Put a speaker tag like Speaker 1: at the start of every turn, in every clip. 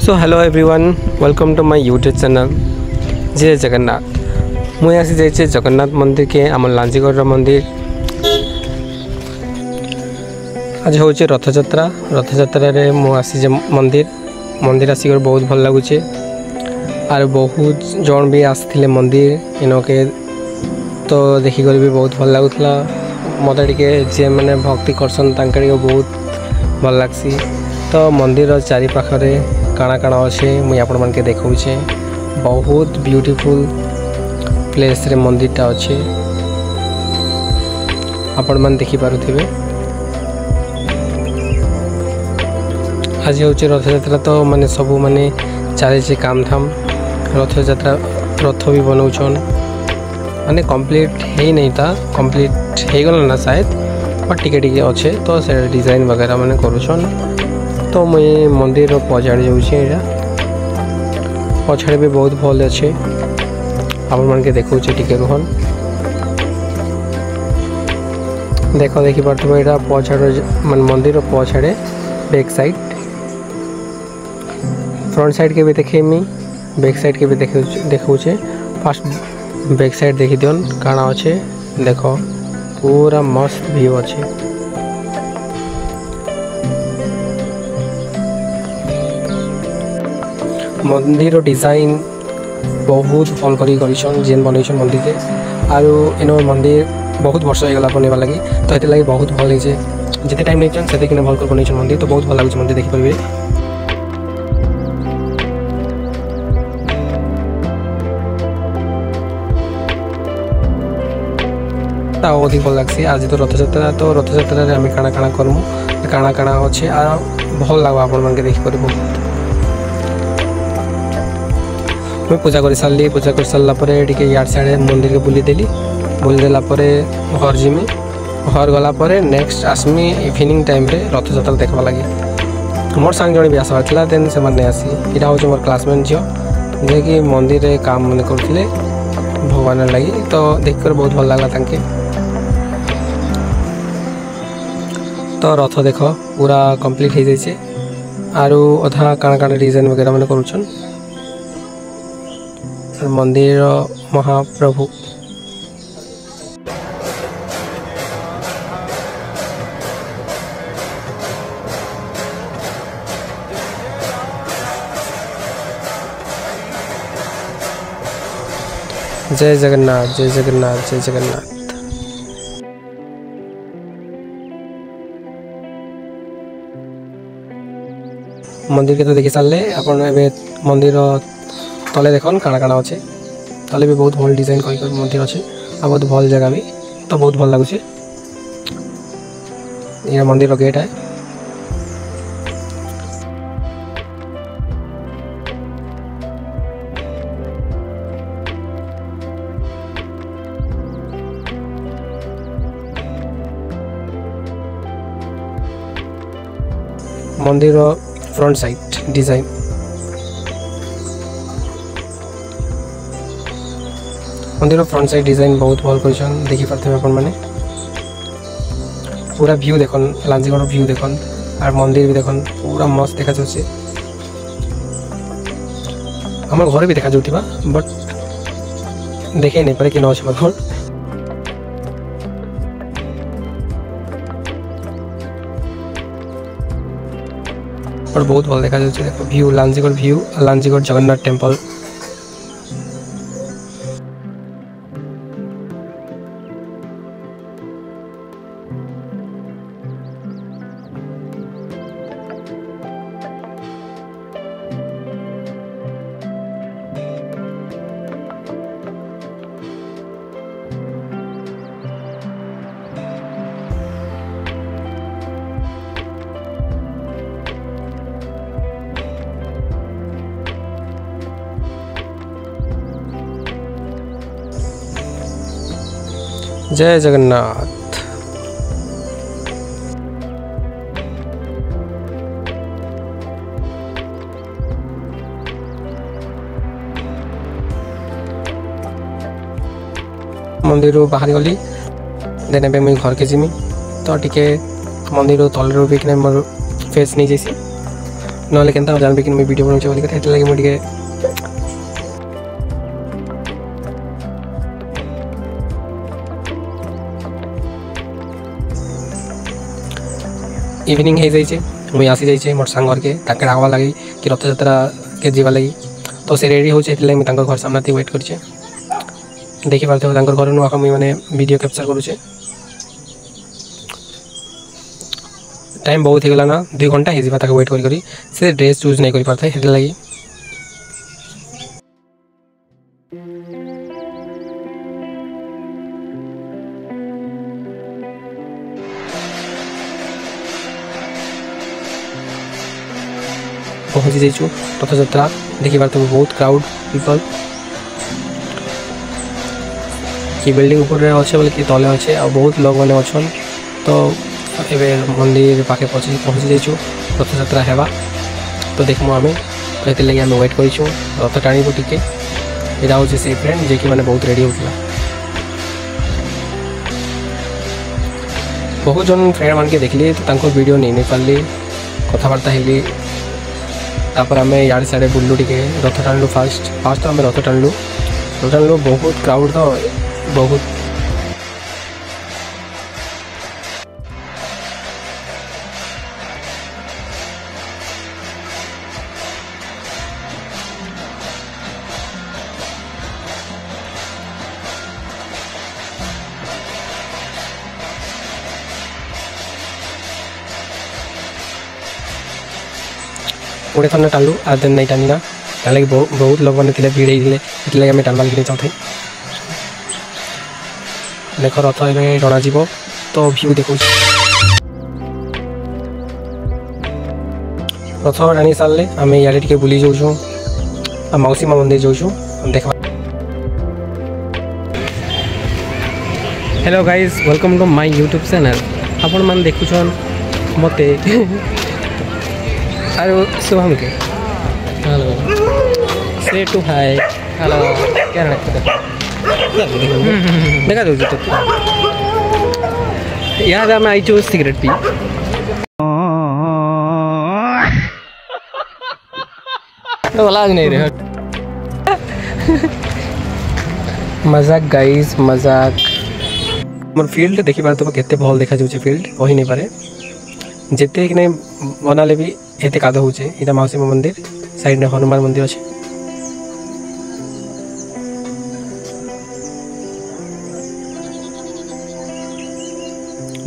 Speaker 1: So hello everyone welcome to my YouTube channel जय जगन्नाथ। मुझे आसी जाइए जगन्नाथ मंदिर के आम लांजीगढ़ मंदिर। आज हूँ रथयात्रा। रथयात्रा मुझे मंदिर आसिक बहुत भल लगुचे और बहुत जन भी आसते मंदिर इनके तो देखिक भी बहुत भल लगुला। मत टे जे मैंने भक्ति करसन बहुत भल लगसी। तो मंदिर चारिपाखे काଣା काଣା अच्छे मुझे आपण मान के देखौछे। बहुत ब्यूटीफुल प्लेस रे मंदिरटा अच्छे आपण मान देखि पारुथिबे। आज हूँ रथयात्रा तो माने सबू माने चली काम धाम। रथयात्रा रथ भी बनाऊन माने कंप्लीट है नहीं था, कंप्लीट हो गला ना शायद, बट टिके टिके अच्छे तो से डिजाइन वगैरह माने करुछन। तो मुझे मंदिर पछाड़ जाऊँ पछाड़ भी बहुत भल अच्छे आप मान के देखो टिके रुहन देख देखी पार्थिव यहाँ पछाड़ मान मंदिर पछाड़े बैक साइड फ्रंट साइड के भी देखेमी बैक साइड के भी देखौचे। फास्ट बैक साइड देखी दियन काଣା अच्छे देख पूरा मस्त व्यू अच्छे। मंदिर डिजाइन बहुत भल कर जेन बनई मंदिर के आरो इन मंदिर बहुत वर्ष हो गला बनवा लगी तो ये लगी बहुत भल है जिते टाइम नहीं से भल कर बनई मंदिर तो बहुत भल लगे मंदिर देखिपारे। अधिक भल लग्सी। आज तो रथयात्रा आम काଣା काଣା करमु काଣା काଣା अच्छे भल लगे आपण मान के देखिपारे। बहुत मैं पूजा कर सारे पूजा कर सारापर यार साड़े मंदिर के बुलीदेली बुलीदेला घर जीमी घर गलापर नेक्स्ट आसमी इवनिंग टाइम रे रथयात्रा देखा लगे। मोर सांग जन भी आसबार देन से आसी यहाँ हूँ मोर क्लासमेट झील जे कि मंदिर रे काम मैंने करते भगवान लगी तो देख कर बहुत भल लगला तांके। तो रथ देख पूरा कंप्लीट हो जाए आरु अधा काଣା काଣା डिजाइन वगैरह मैंने करुछन। मंदिर महाप्रभु जय जगन्नाथ जय जगन्नाथ जय जगन्नाथ। मंदिर के तो देखी सारे अपन मंदिर तले देखन काଣା काଣା अच्छे तले भी बहुत भल डिजाइन कर मंदिर अच्छे आ बहुत भल जगह भी तो बहुत भल लगुचे। ये मंदिर गेट है। मंदिर फ्रंट साइड डिजाइन मंदिर फ्रंट साइड डिजाइन बहुत भल कर देखी पार्थे अपन मैंने पूरा व्यू देखन लांजीगढ़ व्यू देखन और मंदिर भी देखन पूरा मस्त देखा जाए। आम घर भी देखा जाऊा बट देखे नहीं पारे कि न अच्छे घर और बहुत भल देखा जाए। व्यू लांजीगढ़ जगन्नाथ टेम्पल जय जगन्नाथ। मंदिर बाहर गली देने मुझे घर के जीमी तो टिके मंदिर तलर भी मोर फेस नहीं जाइसी नहले केनता जानबे कि वीडियो बनाउछे बोली के हेतु लागि मु टिके इवनिंग हो जाइए मुई आसी जाइए मोर सांग घर के ताके आवा लगी कि रथ यात्रा के जीवा लगी तो से रेडी होचे एतले मैं तांकर घर सामने वेट करछे देखि पारते हो तांकर घर नु आका मुई माने वीडियो कैप्चर करूछे टाइम बहुत हो गला ना 2 घंटा हे जीवा ताके वेट करी से ड्रेस चूज नहीं करि पारते हेतले लगी पहुँची जाइछु रथ यात्रा देखि पारते बहुत क्राउड पीपल कि बिल्डिंग ऊपर अच्छे बोले कि तले अच्छे आ बहुत लोग मैंने अच्छन तो एबे मंदिर पाखे पहुँची जाइछु रथ यात्रा हेबा तो देखमु आमे तो एते लगे आमे वेट करिछु रथ टाणीबो टिके एटा होचे से फ्रेंड जे कि माने बहुत रेडी होतला बहुत जन फ्रेंड मान के देखली तो तांको वीडियो नहीं पारली कथबार्ता हेली तापर आम इे साड़े बुल्लु टे रथ टाणलु फास्ट तो आम रथ टाणलु बहुत क्राउड तो बहुत गोटे थर टाणलु आ देन नहीं टाणी ना लगे बहुत लोग मैंने भीड़ होते आम टाणवा लगे चाहते देख रथ ए टणा जीव तो भ्यू देखो रथ टाणी सारे आम इे टे बुली जाऊँ मौसी माँ मंदिर जाऊँ देख hello guys welcome to my YouTube channel आपण मैंने देखुन मत अरे शुभम के हेलो से टू हाय हेलो क्या देखा दो तो याद मैं आई चूज सिगरेट पी तो लाज नहीं रहे मजाक गाइस मजाक मोर फील्ड देखि पार तो केते भल देखा जाउछे फील्ड कहि नहीं पारे जेते कि नहीं बनाले भी एते कादो होचे इटा मौसी मंदिर साइड में हनुमान मंदिर अच्छे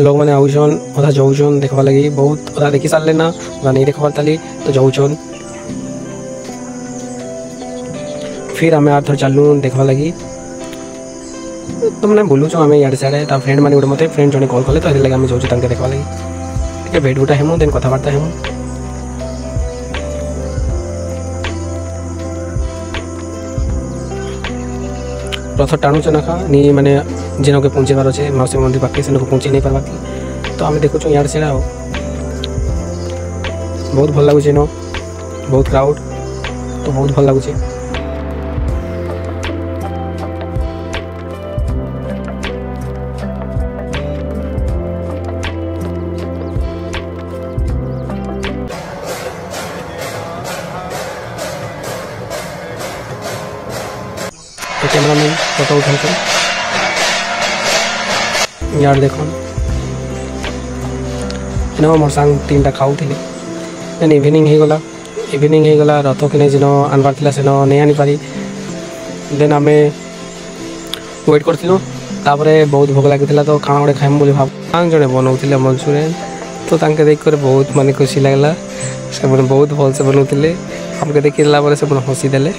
Speaker 1: लोग मैंने आउन अधा जाऊन देखवा लगी बहुत अधा देखी सारे ना अधा नहीं देखा ताली तो जाऊन फिर आम आर थर चलू देखवा लगी तो मैंने बोलूँ आम इे साड़े फ्रेंड मैंने गोटे मत फ्रेंड जन कल कले तो लगे आम जाऊँ देखा लगी भेट गुटा हेमु देन कथबार्ता हेमु रथ टाणुचे ना नी माने जेन के पहुँचेबार अच्छे मौसी मंदिर पाखे से पहुँचे नहीं पार्बा तो आम देखुँ यार से बहुत भल लगुच न बहुत क्राउड तो बहुत भल लगुच कैमरामैन फोटो उठा यार देखो ना मोर सांग 3टा खाऊ थे देन इवनिंग हो गला रथ के जिन आनबार था से नहीं आनी पारी देन आम वेट करूँ बहुत भोग लगी तो खाना गोटे खाइम बोली भाव जड़े बनाऊे मंचूरियन तो देख कर बहुत माने खुशी लगला से बहुत भल से बनाऊे आमके देखला से हसी देले